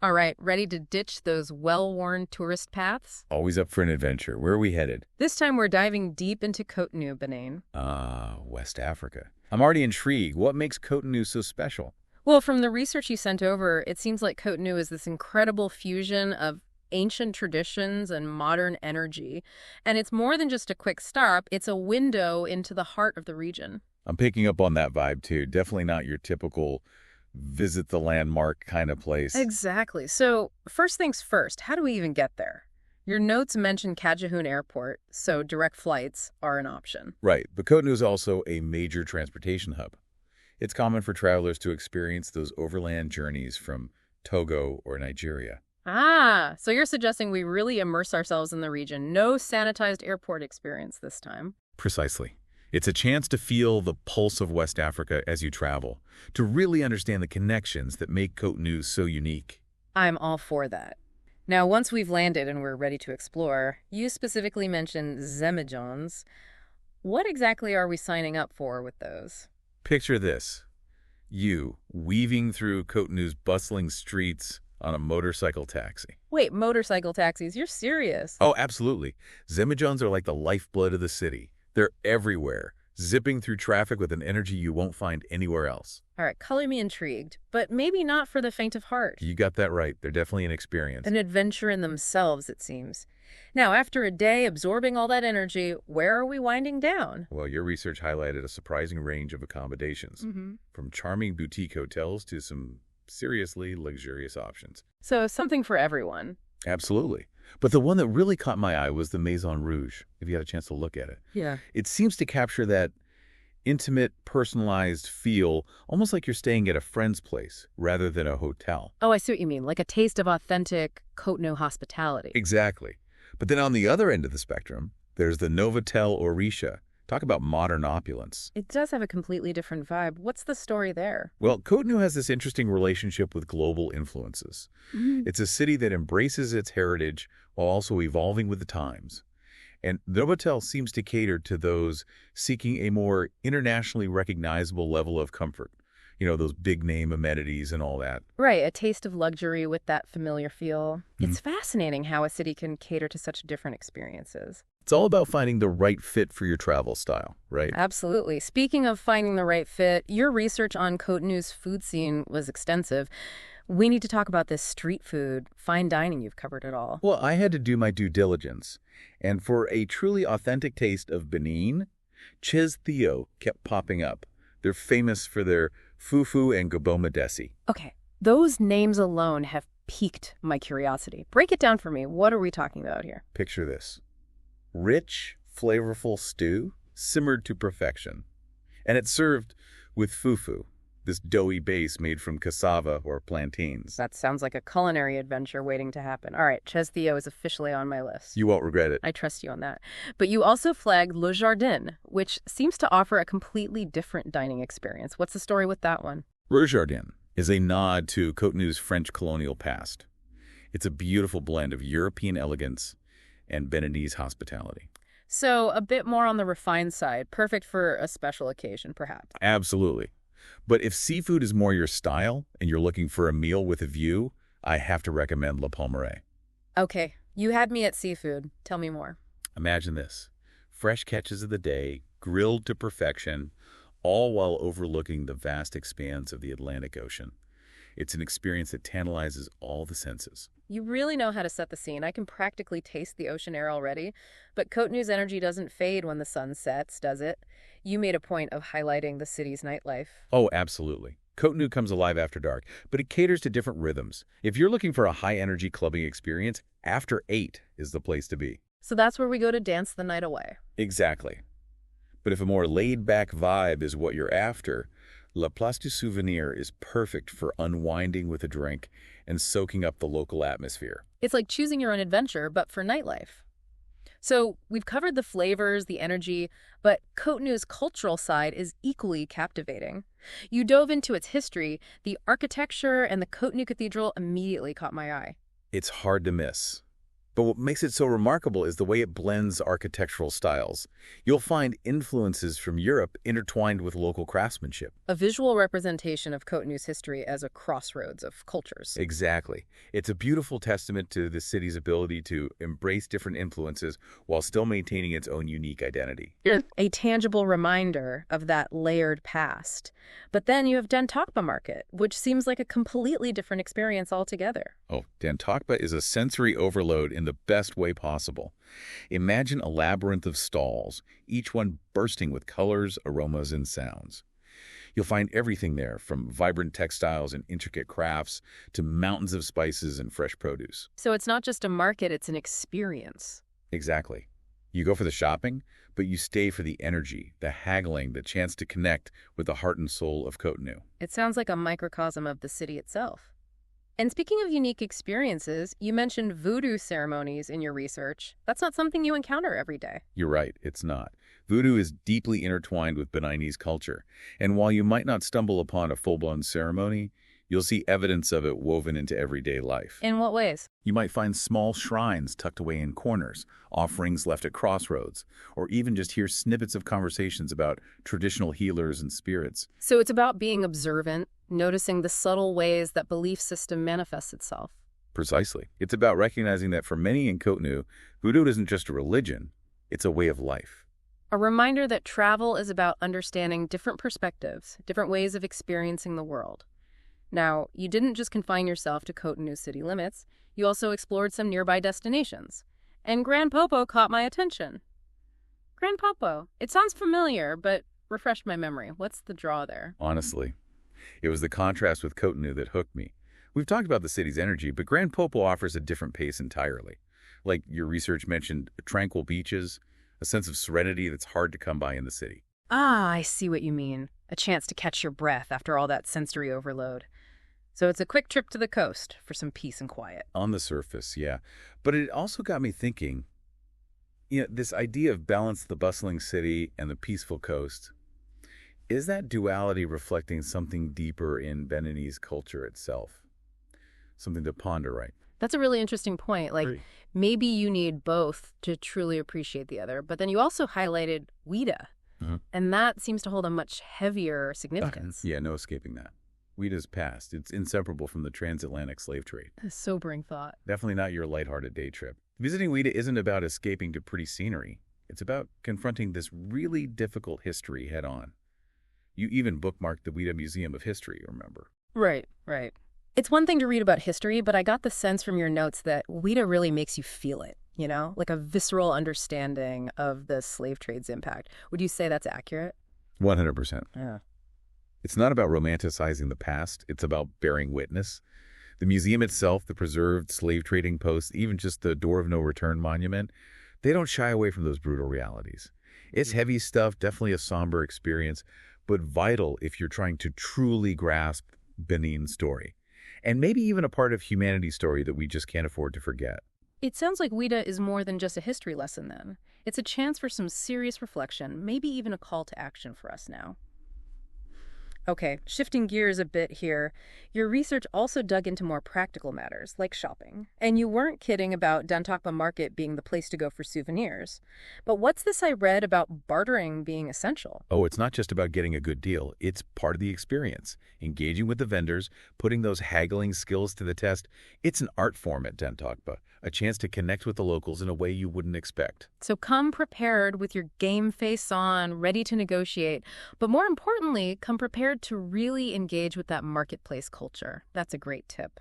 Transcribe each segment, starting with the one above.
All right, ready to ditch those well-worn tourist paths? Always up for an adventure. Where are we headed? This time we're diving deep into Cotonou, Benin. Ah, West Africa. I'm already intrigued. What makes Cotonou so special? Well, from the research you sent over, it seems like Cotonou is this incredible fusion of ancient traditions and modern energy. And it's more than just a quick stop, it's a window into the heart of the region. I'm picking up on that vibe too. Definitely not your typical visit the landmark kind of place. Exactly. So, first things first, how do we even get there? Your notes mention Kajahoun Airport, so direct flights are an option. Right, but Cotonou is also a major transportation hub. It's common for travelers to experience those overland journeys from Togo or Nigeria. Ah, so you're suggesting we really immerse ourselves in the region. No sanitized airport experience this time. Precisely. It's a chance to feel the pulse of West Africa as you travel, to really understand the connections that make Cotonou so unique. I'm all for that. Now, once we've landed and we're ready to explore, you specifically mentioned zemidjons. What exactly are we signing up for with those? Picture this. You weaving through Cotonou's bustling streets on a motorcycle taxi. Wait, motorcycle taxis, you're serious? Oh, absolutely. Zemidjons are like the lifeblood of the city. They're everywhere, zipping through traffic with an energy you won't find anywhere else. All right, color me intrigued, but maybe not for the faint of heart. You got that right. They're definitely an experience. An adventure in themselves, it seems. Now, after a day absorbing all that energy, where are we winding down? Well, your research highlighted a surprising range of accommodations, from charming boutique hotels to some seriously luxurious options. So, something for everyone. Absolutely. But the one that really caught my eye was the Maison Rouge, if you had a chance to look at it. Yeah. It seems to capture that intimate, personalized feel, almost like you're staying at a friend's place rather than a hotel. Oh, I see what you mean, like a taste of authentic Cotonou hospitality. Exactly. But then on the other end of the spectrum, there's the Novotel Orisha. Talk about modern opulence. It does have a completely different vibe. What's the story there? Well, Cotonou has this interesting relationship with global influences. Mm. It's a city that embraces its heritage while also evolving with the times. And Novotel seems to cater to those seeking a more internationally recognizable level of comfort. You know, those big-name amenities and all that. Right, a taste of luxury with that familiar feel. It's fascinating how a city can cater to such different experiences. It's all about finding the right fit for your travel style, right? Absolutely. Speaking of finding the right fit, your research on Cotonou's food scene was extensive. We need to talk about this street food, fine dining. You've covered it all. Well, I had to do my due diligence. And for a truly authentic taste of Benin, Ches Theo kept popping up. They're famous for their fufu and gobomedesi. Okay, those names alone have piqued my curiosity. Break it down for me. What are we talking about here? Picture this. Rich, flavorful stew, simmered to perfection. And it's served with fufu, this doughy base made from cassava or plantains. That sounds like a culinary adventure waiting to happen. All right, Ches Theo is officially on my list. You won't regret it. I trust you on that. But you also flagged Le Jardin, which seems to offer a completely different dining experience. What's the story with that one? Le Jardin is a nod to Cotonou's French colonial past. It's a beautiful blend of European elegance and Beninese hospitality. So a bit more on the refined side, perfect for a special occasion, perhaps. Absolutely. But if seafood is more your style and you're looking for a meal with a view, I have to recommend La Palmeraie. Okay, you had me at seafood. Tell me more. Imagine this. Fresh catches of the day, grilled to perfection, all while overlooking the vast expanse of the Atlantic Ocean. It's an experience that tantalizes all the senses. You really know how to set the scene. I can practically taste the ocean air already. But Cotonou's energy doesn't fade when the sun sets, does it? You made a point of highlighting the city's nightlife. Oh, absolutely. Cotonou comes alive after dark, but it caters to different rhythms. If you're looking for a high-energy clubbing experience, after 8 is the place to be. So that's where we go to dance the night away. Exactly. But if a more laid-back vibe is what you're after, La Place du Souvenir is perfect for unwinding with a drink and soaking up the local atmosphere. It's like choosing your own adventure, but for nightlife. So we've covered the flavors, the energy, but Cotonou's cultural side is equally captivating. You dove into its history, the architecture, and the Cotonou Cathedral immediately caught my eye. It's hard to miss. But what makes it so remarkable is the way it blends architectural styles. You'll find influences from Europe intertwined with local craftsmanship. A visual representation of Cotonou's history as a crossroads of cultures. Exactly. It's a beautiful testament to the city's ability to embrace different influences while still maintaining its own unique identity. A tangible reminder of that layered past. But then you have Dantokpa Market, which seems like a completely different experience altogether. Oh, Dantokpa is a sensory overload in the best way possible. Imagine a labyrinth of stalls, each one bursting with colors, aromas, and sounds. You'll find everything there, from vibrant textiles and intricate crafts to mountains of spices and fresh produce. So it's not just a market, it's an experience. Exactly. You go for the shopping, but you stay for the energy, the haggling, the chance to connect with the heart and soul of Cotonou. It sounds like a microcosm of the city itself. And speaking of unique experiences, you mentioned voodoo ceremonies in your research. That's not something you encounter every day. You're right, it's not. Voodoo is deeply intertwined with Beninese culture, and while you might not stumble upon a full-blown ceremony, you'll see evidence of it woven into everyday life. In what ways? You might find small shrines tucked away in corners, offerings left at crossroads, or even just hear snippets of conversations about traditional healers and spirits. So it's about being observant, noticing the subtle ways that belief system manifests itself. Precisely. It's about recognizing that for many in Cotonou, Voodoo isn't just a religion, it's a way of life. A reminder that travel is about understanding different perspectives, different ways of experiencing the world. Now, you didn't just confine yourself to Cotonou city limits, you also explored some nearby destinations. And Grand Popo caught my attention. Grand Popo, it sounds familiar, but refresh my memory. What's the draw there? Honestly, it was the contrast with Cotonou that hooked me. We've talked about the city's energy, but Grand Popo offers a different pace entirely. Like your research mentioned, tranquil beaches, a sense of serenity that's hard to come by in the city. Ah, I see what you mean. A chance to catch your breath after all that sensory overload. So it's a quick trip to the coast for some peace and quiet. On the surface, yeah. But it also got me thinking, this idea of balance the bustling city and the peaceful coast, is that duality reflecting something deeper in Beninese culture itself? Something to ponder, right? That's a really interesting point. Maybe you need both to truly appreciate the other. But then you also highlighted Ouida, and that seems to hold a much heavier significance. Yeah, no escaping that. Ouida's past. It's inseparable from the transatlantic slave trade. A sobering thought. Definitely not your lighthearted day trip. Visiting Ouida isn't about escaping to pretty scenery. It's about confronting this really difficult history head on. You even bookmarked the Ouida Museum of History, remember? Right. It's one thing to read about history, but I got the sense from your notes that Ouida really makes you feel it, like a visceral understanding of the slave trade's impact. Would you say that's accurate? 100%. Yeah. It's not about romanticizing the past. It's about bearing witness. The museum itself, the preserved slave trading posts, even just the Door of No Return monument, they don't shy away from those brutal realities. It's heavy stuff, definitely a somber experience, but vital if you're trying to truly grasp Benin's story. And maybe even a part of humanity's story that we just can't afford to forget. It sounds like Ouida is more than just a history lesson then. It's a chance for some serious reflection, maybe even a call to action for us now. Okay, shifting gears a bit here, your research also dug into more practical matters, like shopping. And you weren't kidding about Dantokpa Market being the place to go for souvenirs. But what's this I read about bartering being essential? Oh, it's not just about getting a good deal. It's part of the experience. Engaging with the vendors, putting those haggling skills to the test. It's an art form at Dantokpa, a chance to connect with the locals in a way you wouldn't expect. So come prepared with your game face on, ready to negotiate. But more importantly, come prepared to really engage with that marketplace culture. That's a great tip.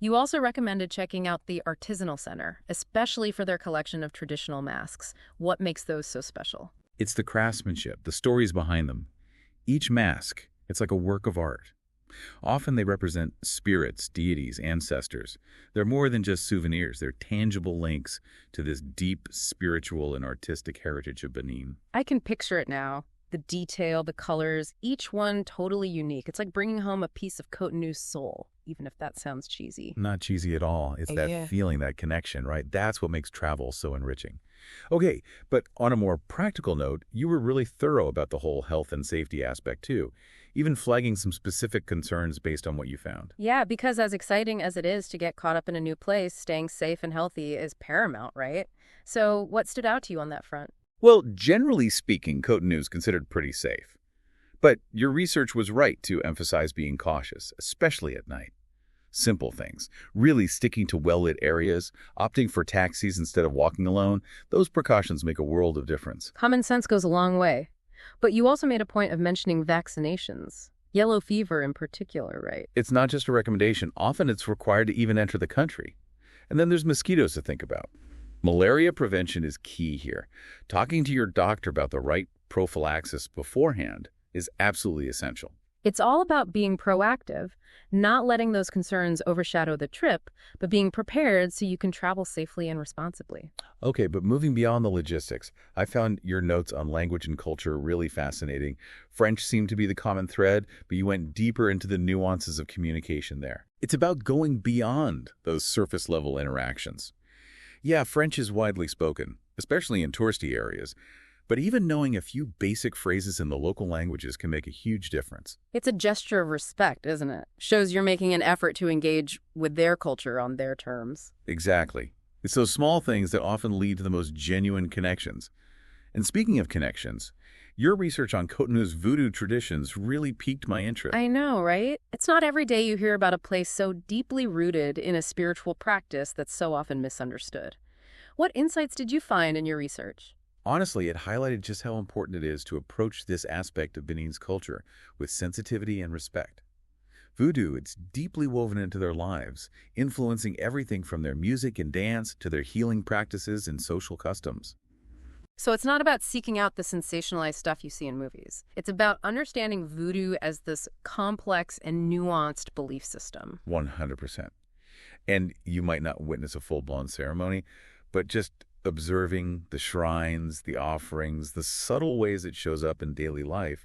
You also recommended checking out the Artisanal Center, especially for their collection of traditional masks. What makes those so special? It's the craftsmanship, the stories behind them. Each mask, it's like a work of art. Often they represent spirits, deities, ancestors. They're more than just souvenirs. They're tangible links to this deep spiritual and artistic heritage of Benin. I can picture it now. The detail, the colors, each one totally unique. It's like bringing home a piece of Cotonou's soul, even if that sounds cheesy. Not cheesy at all. It's that feeling, that connection, right? That's what makes travel so enriching. Okay, but on a more practical note, you were really thorough about the whole health and safety aspect too. even flagging some specific concerns based on what you found. Yeah, because as exciting as it is to get caught up in a new place, staying safe and healthy is paramount, right? So what stood out to you on that front? Well, generally speaking, Cotonou is considered pretty safe. But your research was right to emphasize being cautious, especially at night. Simple things, really sticking to well-lit areas, opting for taxis instead of walking alone, those precautions make a world of difference. Common sense goes a long way. But you also made a point of mentioning vaccinations. Yellow fever in particular, right? It's not just a recommendation. Often it's required to even enter the country. And then there's mosquitoes to think about. Malaria prevention is key here. Talking to your doctor about the right prophylaxis beforehand is absolutely essential. It's all about being proactive, not letting those concerns overshadow the trip, but being prepared so you can travel safely and responsibly. Okay, but moving beyond the logistics, I found your notes on language and culture really fascinating. French seemed to be the common thread, but you went deeper into the nuances of communication there. It's about going beyond those surface-level interactions. Yeah, French is widely spoken, especially in touristy areas, but even knowing a few basic phrases in the local languages can make a huge difference. It's a gesture of respect, isn't it? Shows you're making an effort to engage with their culture on their terms. Exactly. It's those small things that often lead to the most genuine connections. And speaking of connections, your research on Cotonou's Voodoo traditions really piqued my interest. I know, right? It's not every day you hear about a place so deeply rooted in a spiritual practice that's so often misunderstood. What insights did you find in your research? Honestly, it highlighted just how important it is to approach this aspect of Benin's culture with sensitivity and respect. Voodoo, it's deeply woven into their lives, influencing everything from their music and dance to their healing practices and social customs. So it's not about seeking out the sensationalized stuff you see in movies. It's about understanding voodoo as this complex and nuanced belief system. 100%. And you might not witness a full-blown ceremony, but just observing the shrines, the offerings, the subtle ways it shows up in daily life,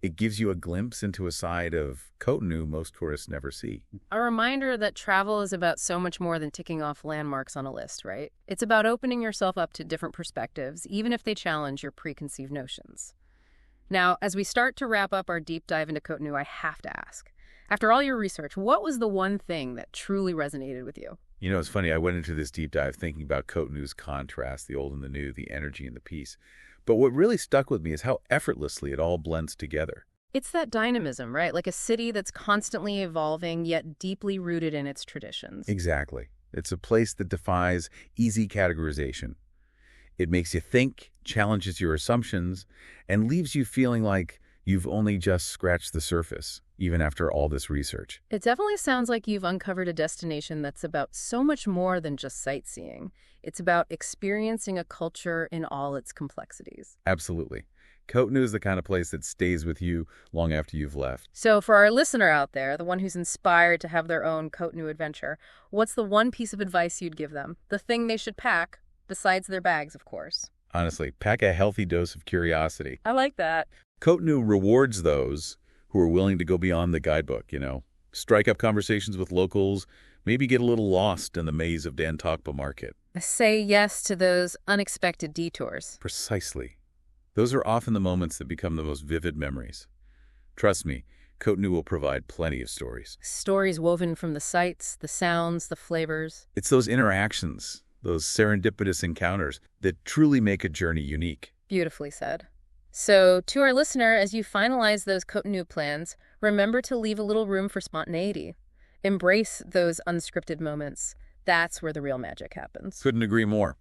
it gives you a glimpse into a side of Cotonou most tourists never see. A reminder that travel is about so much more than ticking off landmarks on a list, right? It's about opening yourself up to different perspectives, even if they challenge your preconceived notions. Now, as we start to wrap up our deep dive into Cotonou, I have to ask, after all your research, what was the one thing that truly resonated with you? You know, it's funny, I went into this deep dive thinking about Cotonou's contrast, the old and the new, the energy and the peace. But what really stuck with me is how effortlessly it all blends together. It's that dynamism, right? Like a city that's constantly evolving, yet deeply rooted in its traditions. Exactly. It's a place that defies easy categorization. It makes you think, challenges your assumptions, and leaves you feeling like you've only just scratched the surface, even after all this research. It definitely sounds like you've uncovered a destination that's about so much more than just sightseeing. It's about experiencing a culture in all its complexities. Absolutely. Cotonou is the kind of place that stays with you long after you've left. So for our listener out there, the one who's inspired to have their own Cotonou adventure, what's the one piece of advice you'd give them? The thing they should pack, besides their bags, of course. Honestly, pack a healthy dose of curiosity. I like that. Cotonou rewards those who are willing to go beyond the guidebook, Strike up conversations with locals, maybe get a little lost in the maze of Dan Tokpa Market. Say yes to those unexpected detours. Precisely. Those are often the moments that become the most vivid memories. Trust me, Cotonou will provide plenty of stories. Stories woven from the sights, the sounds, the flavors. It's those interactions, those serendipitous encounters that truly make a journey unique. Beautifully said. So, to our listener, as you finalize those Cotonou plans, remember to leave a little room for spontaneity. Embrace those unscripted moments. That's where the real magic happens. Couldn't agree more.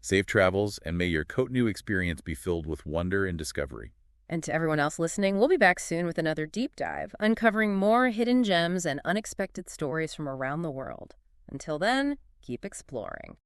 Safe travels, and may your Cotonou experience be filled with wonder and discovery. And to everyone else listening, we'll be back soon with another deep dive, uncovering more hidden gems and unexpected stories from around the world. Until then, keep exploring.